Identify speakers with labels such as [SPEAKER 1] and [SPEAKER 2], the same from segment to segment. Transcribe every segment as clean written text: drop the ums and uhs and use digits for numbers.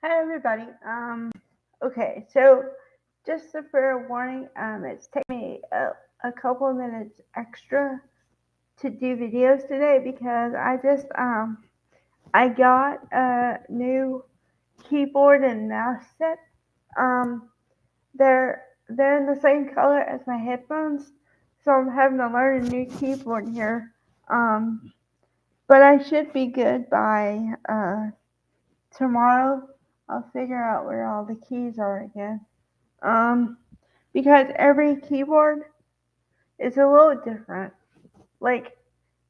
[SPEAKER 1] Hi everybody. Okay, so just a fair warning, it's taking me a couple of minutes extra to do videos today because I got a new keyboard and mouse set. Um, they're in the same color as my headphones, so I'm having to learn a new keyboard here. Um, but I should be good by tomorrow. I'll figure out where all the keys are again. Um, because every keyboard is a little different. Like,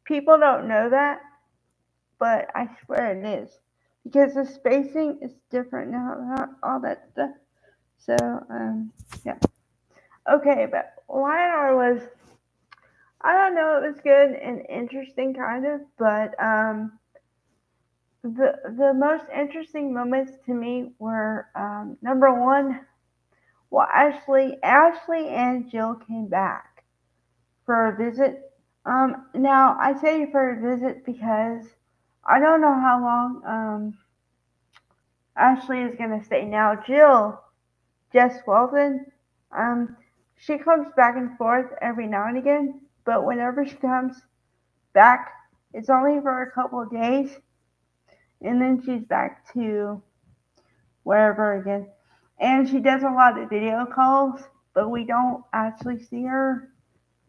[SPEAKER 1] people don't know that, but I swear it is. Because the spacing is different now, all that stuff. So, yeah. Okay, but Lionheart was, I don't know, it was good and interesting, kind of, but the most interesting moments to me were number one, well, Ashley and Jill came back for a visit. Now I say for a visit because I don't know how long Ashley is gonna stay. Now Jill, Jess Walton, um, she comes back and forth every now and again, but whenever she comes back, it's only for a couple of days, and then she's back to wherever again. And she does a lot of video calls, but we don't actually see her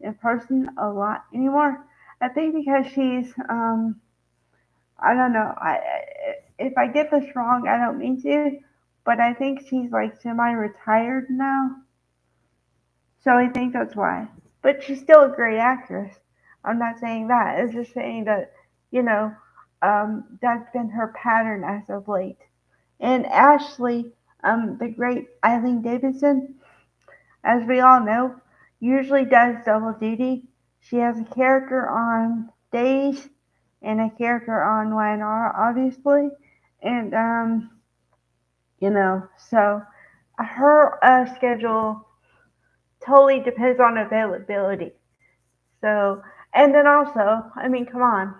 [SPEAKER 1] in person a lot anymore. I think because she's I don't know. If I get this wrong, I don't mean to, but I think she's like semi-retired now, so I think that's why. But she's still a great actress. I'm not saying that. It's just saying that you know that's been her pattern as of late. And Ashley, the great Eileen Davidson, as we all know, usually does double duty. She has a character on days and a character on YNR, obviously. And, so her schedule totally depends on availability. So, and then also, I mean, come on,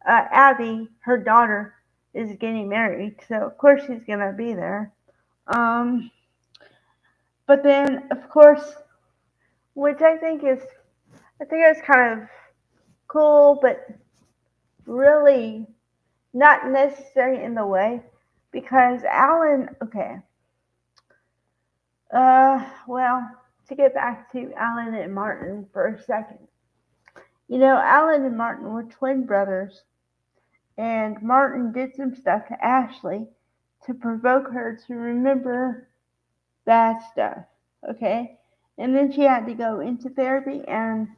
[SPEAKER 1] Abby, her daughter, is getting married, so of course she's gonna be there. Um, but then, of course, which I think it's kind of cool, but really not necessary in the way because Alan, okay, well, to get back to Alan and Martin for a second, Alan and Martin were twin brothers, and Martin did some stuff to Ashley to provoke her to remember bad stuff, okay? And then she had to go into therapy and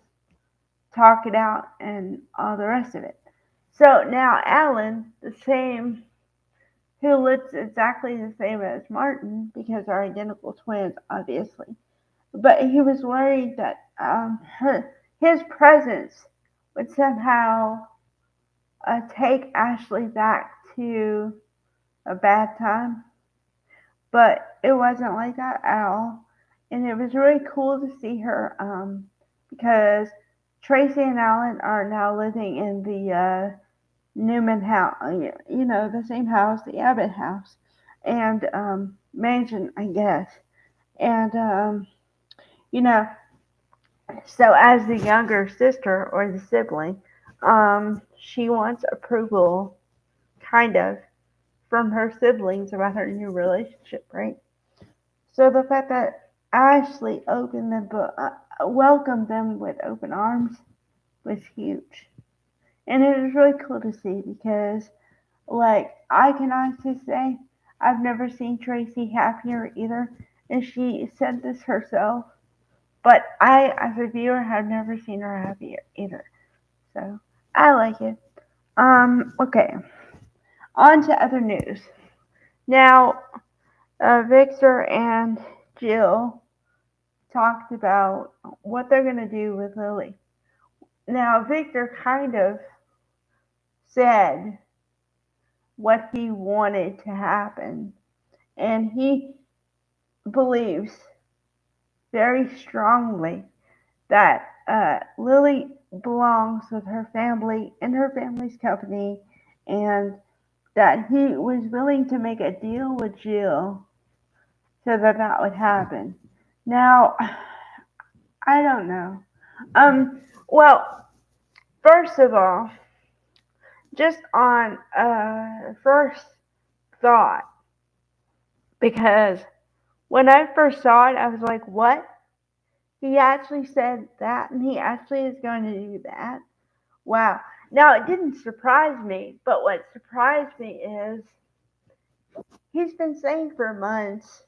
[SPEAKER 1] talk it out and all the rest of it. So now Alan, the same, who looks exactly the same as Martin because they're identical twins, obviously. But he was worried that his presence would somehow take Ashley back to a bad time. But it wasn't like that at all. And it was really cool to see her because Tracy and Alan are now living in the Newman house, the same house, the Abbott house, and mansion, I guess. And, you know, so as the younger sister or the sibling, she wants approval, kind of, from her siblings about her new relationship, right? So the fact that Ashley welcomed them with open arms was huge. And it was really cool to see because, like, I can honestly say I've never seen Tracy happier either. And she said this herself. But I, as a viewer, have never seen her happier either. So I like it. Okay. On to other news. Now, Victor and Jill talked about what they're going to do with Lily. Now, Victor kind of said what he wanted to happen, and he believes very strongly that Lily belongs with her family in her family's company, and that he was willing to make a deal with Jill so that that would happen. Now, I don't know. Well, first of all, just on first thought, because when I first saw it, I was like, what? He actually said that, and he actually is going to do that. Wow. Now, it didn't surprise me, but what surprised me is he's been saying for months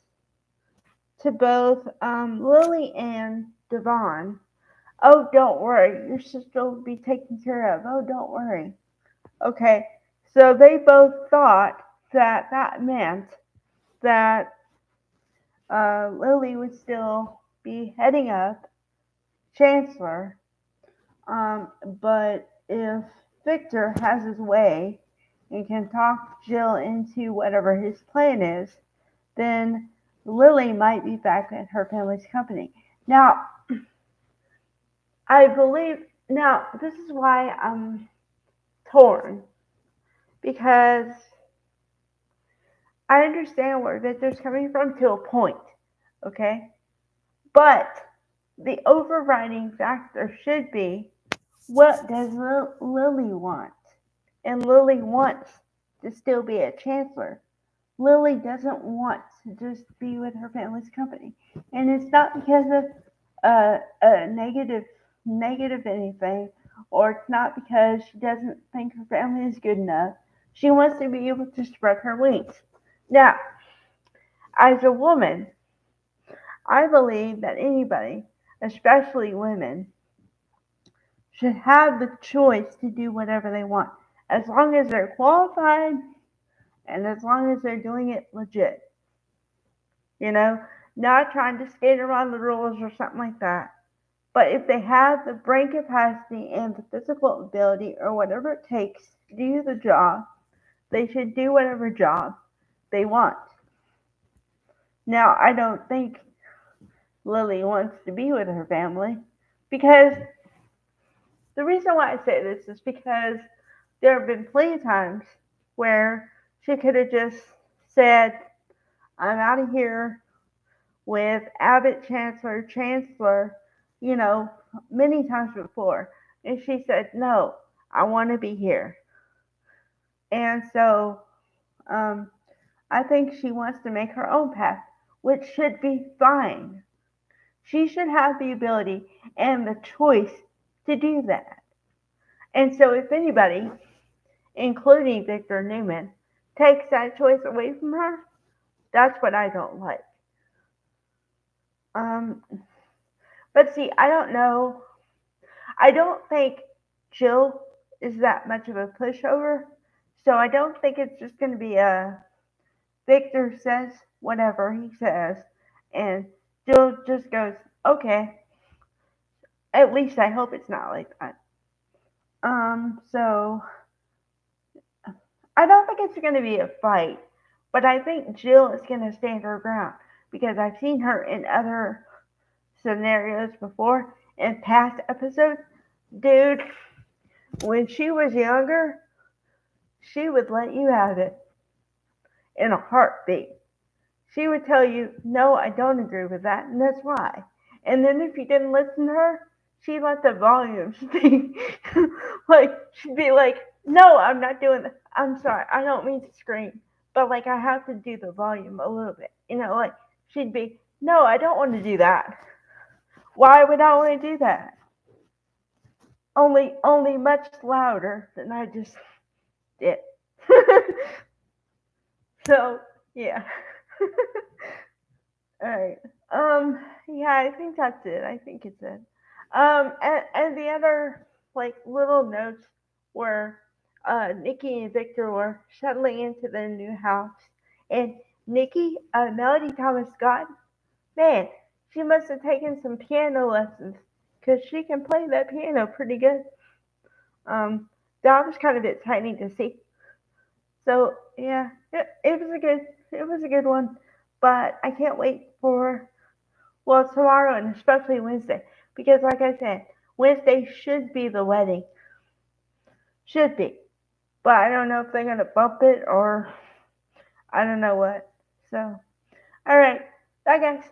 [SPEAKER 1] to both Lily and Devon, oh, don't worry, your sister will be taken care of. Oh, don't worry. Okay, so they both thought that that meant that Lily would still be heading up Chancellor, but if Victor has his way and can talk Jill into whatever his plan is, then Lily might be back at her family's company. Now, I believe, now, this is why I'm torn, because I understand where Victor's coming from to a point, okay? But the overriding factor should be, what does Lily want? And Lily wants to still be a chancellor. Lily doesn't want to just be with her family's company. And it's not because of a negative anything, or it's not because she doesn't think her family is good enough. She wants to be able to spread her wings. Now, as a woman, I believe that anybody, especially women, should have the choice to do whatever they want, as long as they're qualified and as long as they're doing it legit. You know, not trying to skate around the rules or something like that. But if they have the brain capacity and the physical ability or whatever it takes to do the job, they should do whatever job they want. Now, I don't think Lily wants to be with her family, because the reason why I say this is because there have been plenty of times where she could have just said, I'm out of here with Abbott Chancellor, you know, many times before. And she said, no, I want to be here. And so I think she wants to make her own path, which should be fine. She should have the ability and the choice to do that. And so if anybody, including Victor Newman, takes that choice away from her, that's what I don't like. But see, I don't know. I don't think Jill is that much of a pushover. So I don't think it's just going to be a Victor says whatever he says, and Jill just goes, okay. At least I hope it's not like that. So I don't think it's going to be a fight, but I think Jill is going to stand her ground, because I've seen her in other scenarios before in past episodes. Dude, when she was younger, she would let you have it in a heartbeat. She would tell you, no, I don't agree with that, and that's why. And then if you didn't listen to her, she'd let the volume speak. Like, she'd be like, no, I'm not doing that. I'm sorry, I don't mean to scream, but like, I have to do the volume a little bit. You know, like, she'd be, no, I don't want to do that. Why would I want to do that? Only much louder than I just did. So, yeah. All right. Yeah, I think that's it. I think it's it. And the other like little notes were Nikki and Victor were settling into their new house, and Nikki, Melody Thomas Scott, man, she must have taken some piano lessons, because she can play that piano pretty good. That was kind of exciting to see. So yeah, it was a good one, but I can't wait for, well, tomorrow and especially Wednesday, because like I said, Wednesday should be the wedding. Should be. but I don't know if they're gonna bump it or I don't know what. So, all right, bye guys.